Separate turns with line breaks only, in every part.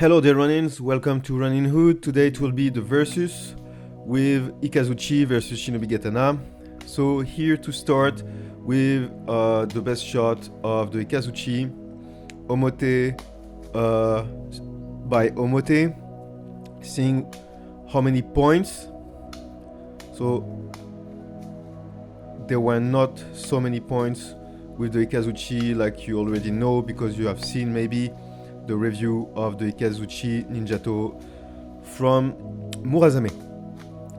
Hello dear Ronins, welcome to Ronin Hood. Today it will be the versus with Ikazuchi versus Shinobigatana. So here to start with the best shot of the Ikazuchi, Omote by Omote, seeing how many points. So there were not so many points with the Ikazuchi like you already know, because you have seen maybe the review of the Ikazuchi ninjato from Murasame.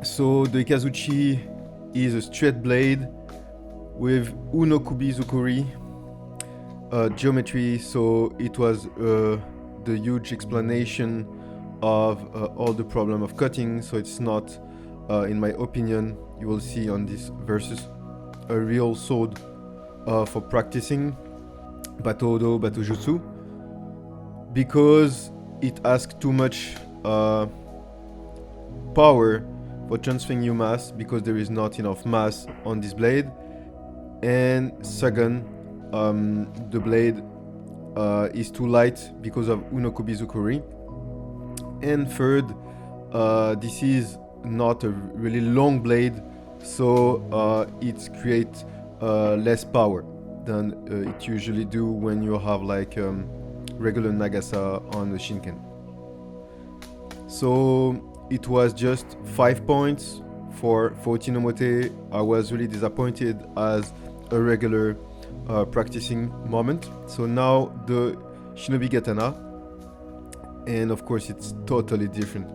So the Ikazuchi is a straight blade with unokubi zukuri geometry, so it was the huge explanation of all the problem of cutting. So it's not, in my opinion, you will see on this versus, a real sword for practicing Bato-do, Bato-jutsu, because it asks too much power for transferring your mass, because there is not enough mass on this blade. And second, the blade is too light because of unokubi zukuri. And third, this is not a really long blade, so it creates less power than it usually do when you have like regular Nagasa on the Shinken. So it was just 5 points for Omote. I was really disappointed as a regular practicing moment. So now the Shinobigatana, and of course it's totally different.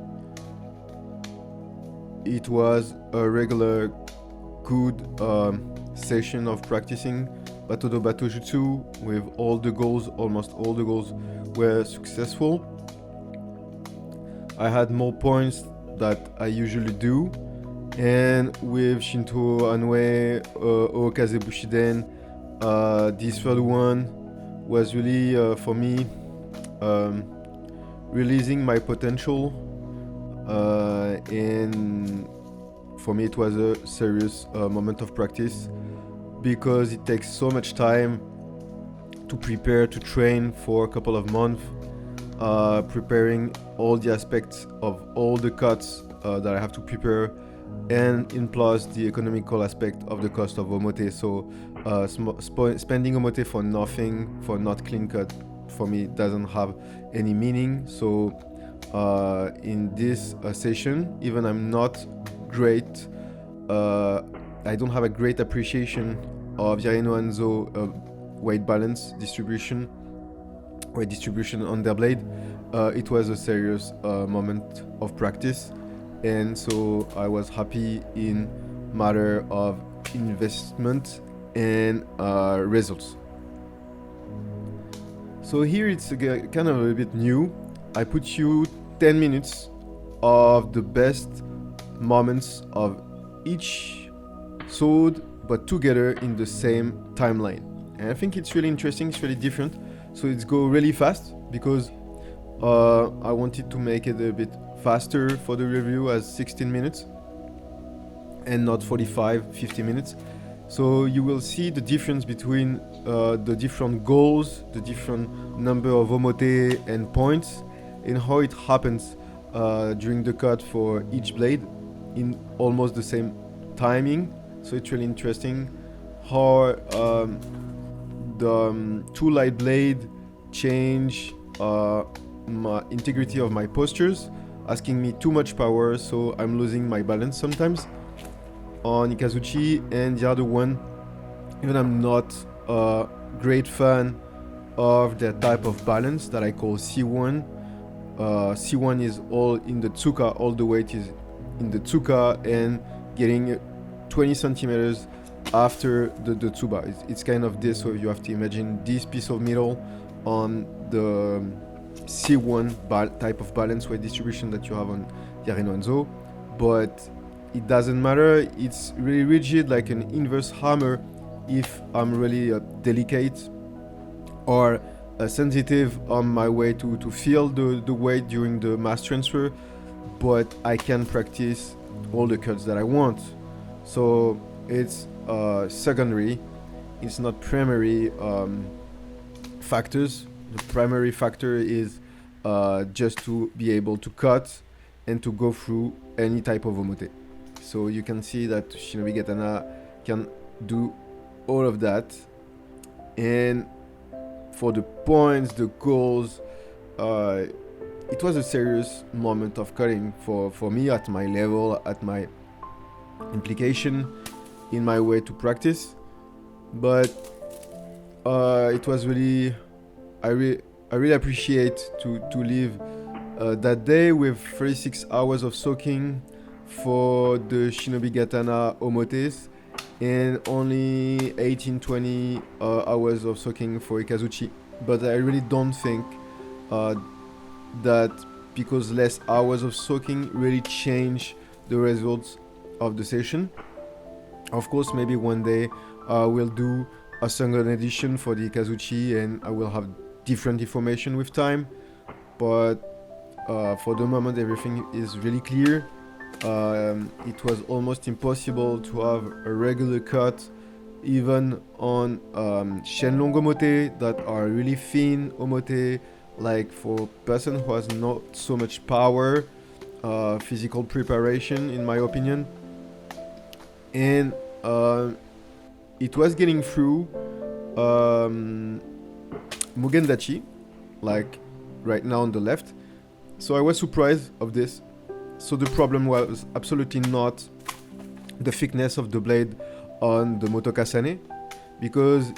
It was a regular good session of practicing Bato-do, Bato-jutsu with all the goals, almost all the goals were successful. I had more points that I usually do, and with Shinto Anue, Okaze Bushiden, this third one was really for me releasing my potential, and for me it was a serious moment of practice, because it takes so much time to prepare, to train for a couple of months, preparing all the aspects of all the cuts that I have to prepare, and in plus the economical aspect of the cost of Omote. So spending Omote for nothing, for not clean cut, for me doesn't have any meaning. So in this session, even I'm not great, I don't have a great appreciation of yarinohanzo weight balance distribution, weight distribution on their blade. It was a serious moment of practice, and so I was happy in matter of investment and results. So here it's kind of a bit new. I put you 10 minutes of the best moments of each sword, but together in the same timeline. And I think it's really interesting, it's really different. So it's go really fast, because I wanted to make it a bit faster for the review, as 16 minutes and not 45-50 minutes. So you will see the difference between the different goals, the different number of omote and points, and how it happens during the cut for each blade in almost the same timing. So it's really interesting how the two light blade change my integrity of my postures, asking me too much power, so I'm losing my balance sometimes on Ikazuchi. And the other one, even I'm not a great fan of that type of balance that I call C1. C1 is all in the tsuka, all the weight is in the tsuka, and getting 20 centimeters after the tsuba. It's kind of this, so you have to imagine this piece of metal on the C1 type of balance weight distribution that you have on yarinohanzo, but it doesn't matter. It's really rigid, like an inverse hammer, if I'm really delicate or sensitive on my way to feel the weight during the mass transfer, but I can practice all the cuts that I want. So it's secondary, it's not primary factors. The primary factor is just to be able to cut and to go through any type of omote. So you can see that Shinobigatana can do all of that. And for the points, the goals, it was a serious moment of cutting for me at my level, at my implication, in my way to practice. But it was really, I really appreciate to live that day with 36 hours of soaking for the Shinobigatana omotes and only 18-20 hours of soaking for Ikazuchi. But I really don't think that because less hours of soaking really change the results of the session. Of course, maybe one day we'll do a second edition for the Ikazuchi and I will have different information with time. But for the moment, everything is really clear. It was almost impossible to have a regular cut even on Shenlong omote that are really thin omote, like for a person who has not so much power, physical preparation in my opinion. And it was getting through Mugendachi, like right now on the left. So I was surprised of this. So the problem was absolutely not the thickness of the blade on the Motokasane, because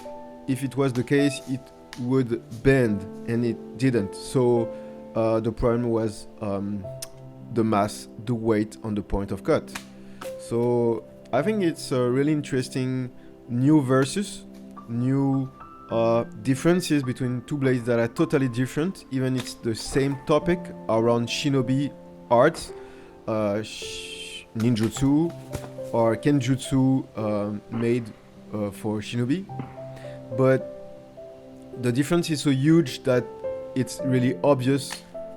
if it was the case, it would bend, and it didn't. So the problem was the mass, the weight on the point of cut. So I think it's a really interesting new versus new differences between two blades that are totally different, even it's the same topic around shinobi arts, ninjutsu or kenjutsu made for shinobi. But the difference is so huge that it's really obvious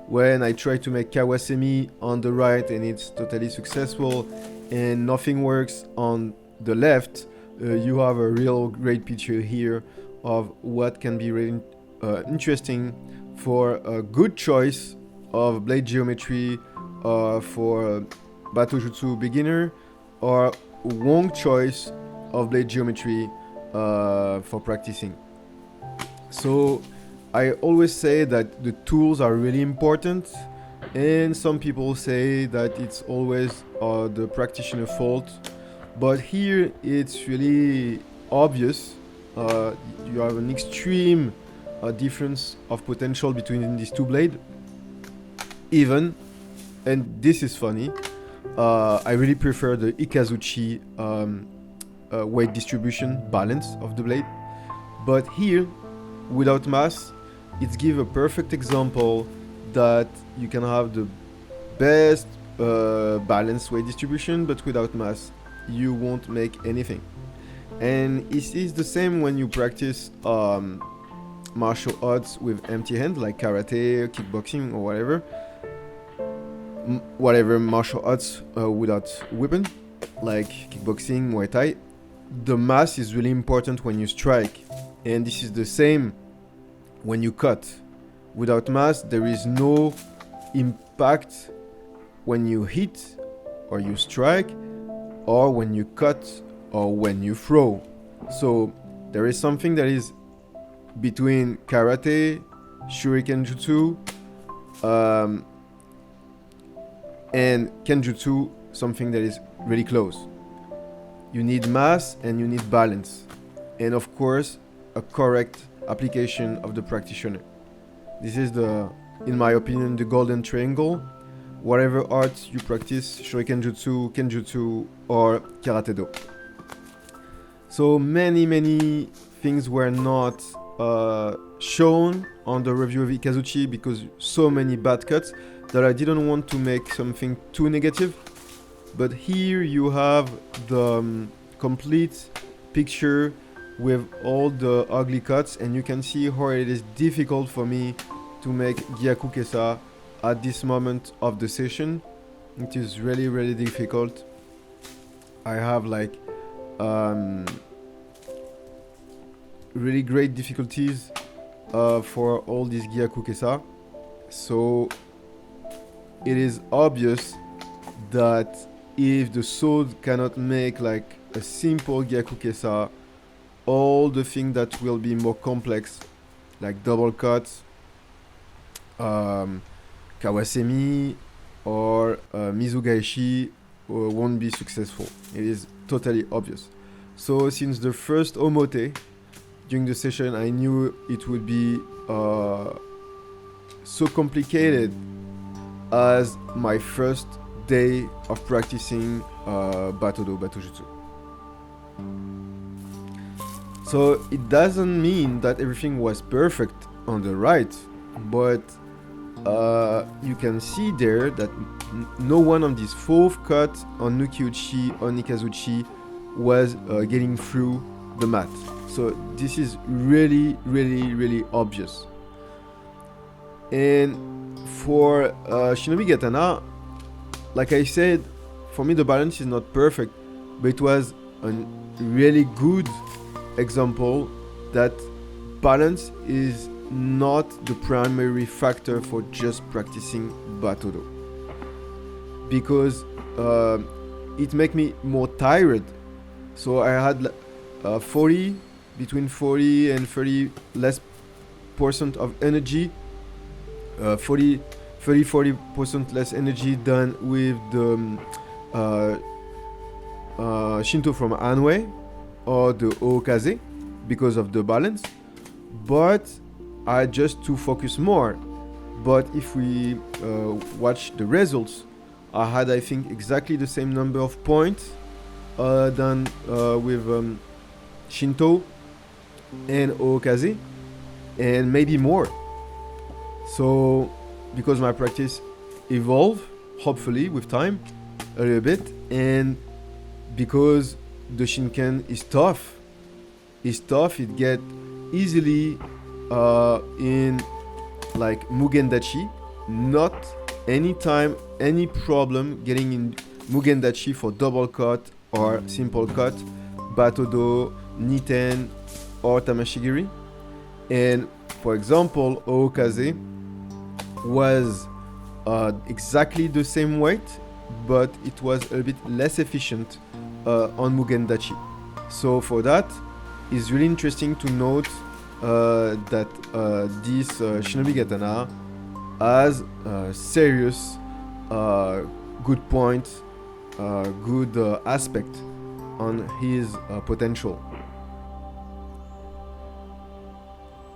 when I try to make kawasemi on the right and it's totally successful, and nothing works on the left. You have a real great picture here of what can be really interesting for a good choice of blade geometry for Batojutsu beginner, or wrong choice of blade geometry for practicing. So I always say that the tools are really important, and some people say that it's always the practitioner fault, but here it's really obvious. You have an extreme difference of potential between these two blades. Even, and this is funny, I really prefer the Ikazuchi weight distribution balance of the blade. But here, without mass, it gives a perfect example that you can have the best balanced weight distribution, but without mass, you won't make anything. And it is the same when you practice martial arts with empty hand, like karate, kickboxing, or whatever. Whatever martial arts without weapon, like kickboxing, Muay Thai. The mass is really important when you strike, and this is the same when you cut. Without mass, there is no impact when you hit or you strike, or when you cut or when you throw. So there is something that is between karate, shuriken jutsu, and kenjutsu, something that is really close. You need mass and you need balance, and of course a correct application of the practitioner. This is in my opinion, the golden triangle. Whatever art you practice, shuriken jutsu, kenjutsu, or karate do. So many things were not shown on the review of Ikazuchi because so many bad cuts that I didn't want to make something too negative. But here you have the complete picture with all the ugly cuts, and you can see how it is difficult for me to make Gyaku Kesa at this moment of the session. It is really difficult. I have like really great difficulties for all these Gyaku Kesa. So it is obvious that if the sword cannot make like a simple gyakukesa, all the things that will be more complex, like double cuts, kawasemi, or mizugaishi, won't be successful. It is totally obvious. So since the first omote during the session, I knew it would be so complicated as my first day of practicing Batodo Batojutsu. So it doesn't mean that everything was perfect on the right, but you can see there that no one of these 4 cuts on Nukiuchi or Ikazuchi was getting through the mat. So this is really, really, really obvious. And for Shinobigatana, like I said, for me the balance is not perfect, but it was a really good example that balance is not the primary factor for just practicing Batodo, because it make me more tired. So I had between 40 and 30 less percent of energy, 40% less energy than with the Shinto from Anwei or the Okaze because of the balance, but I just to focus more. But if we watch the results, I had, I think, exactly the same number of points than with Shinto and Okaze, and maybe more. So because my practice evolved, hopefully with time, a little bit, and because the Shinken is tough, it get easily in like Mugendachi, not anytime any problem getting in Mugendachi for double cut or simple cut, Batodo, Niten, or Tamashigiri. And for example, Okaze was exactly the same weight, but it was a bit less efficient on Mugendachi. So for that, it's really interesting to note that this Shinobigatana has serious good points, good aspect on his potential.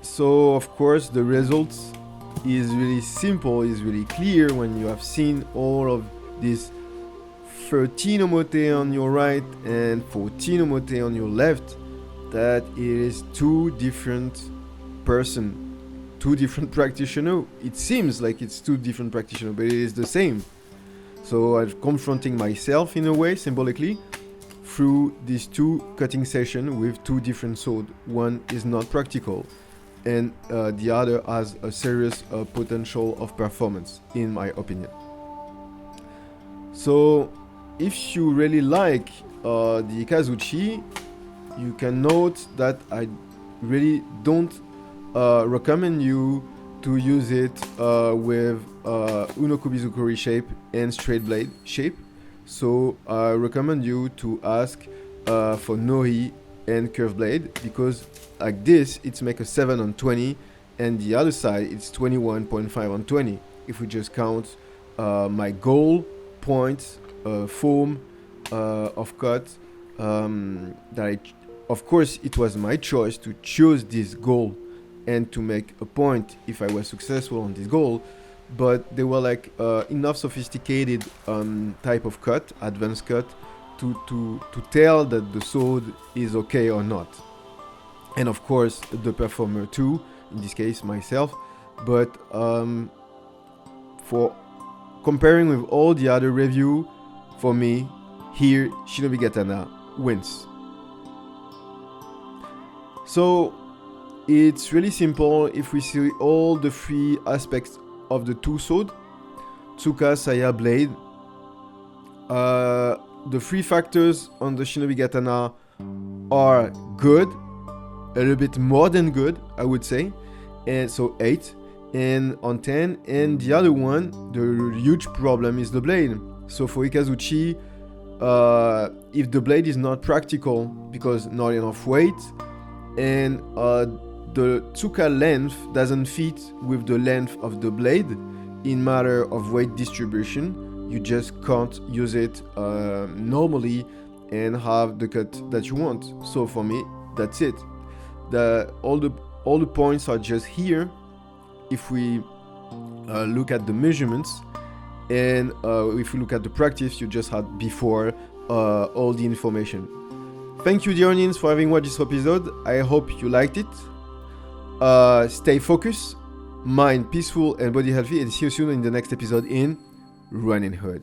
So of course the results is really simple, is really clear when you have seen all of these 13 omote on your right and 14 omote on your left, that it is 2 different person, 2 different practitioners. It seems like it's 2 different practitioners, but it is the same. So I'm confronting myself in a way, symbolically, through these 2 cutting sessions with 2 different swords. One is not practical, and the other has a serious potential of performance, in my opinion. So if you really like the Ikazuchi, you can note that I really don't recommend you to use it with Unokubizukuri shape and straight blade shape. So I recommend you to ask for Noi and curved blade, because like this it's make a 7 on 20, and the other side it's 21.5 on 20 if we just count my goal points, form of cut, that of course it was my choice to choose this goal and to make a point if I was successful on this goal, but they were like enough sophisticated type of cut, advanced cut, to tell that the sword is okay or not. And of course the performer too, in this case myself. But for comparing with all the other review, for me here Shinobigatana wins. So it's really simple if we see all the 3 aspects of the 2 sword, Tsuka, Saya, blade. The 3 factors on the Shinobigatana are good, a little bit more than good, I would say, and so 8. and on 10, and the other one, the huge problem is the blade. So for Ikazuchi, if the blade is not practical because not enough weight, and the tsuka length doesn't fit with the length of the blade in matter of weight distribution, you just can't use it normally and have the cut that you want. So for me, that's it. All the points are just here. If we look at the measurements, and if you look at the practice, you just had before all the information. Thank you, dear Ronins, for having watched this episode. I hope you liked it. Stay focused, mind peaceful, and body healthy, and see you soon in the next episode in Roninhood.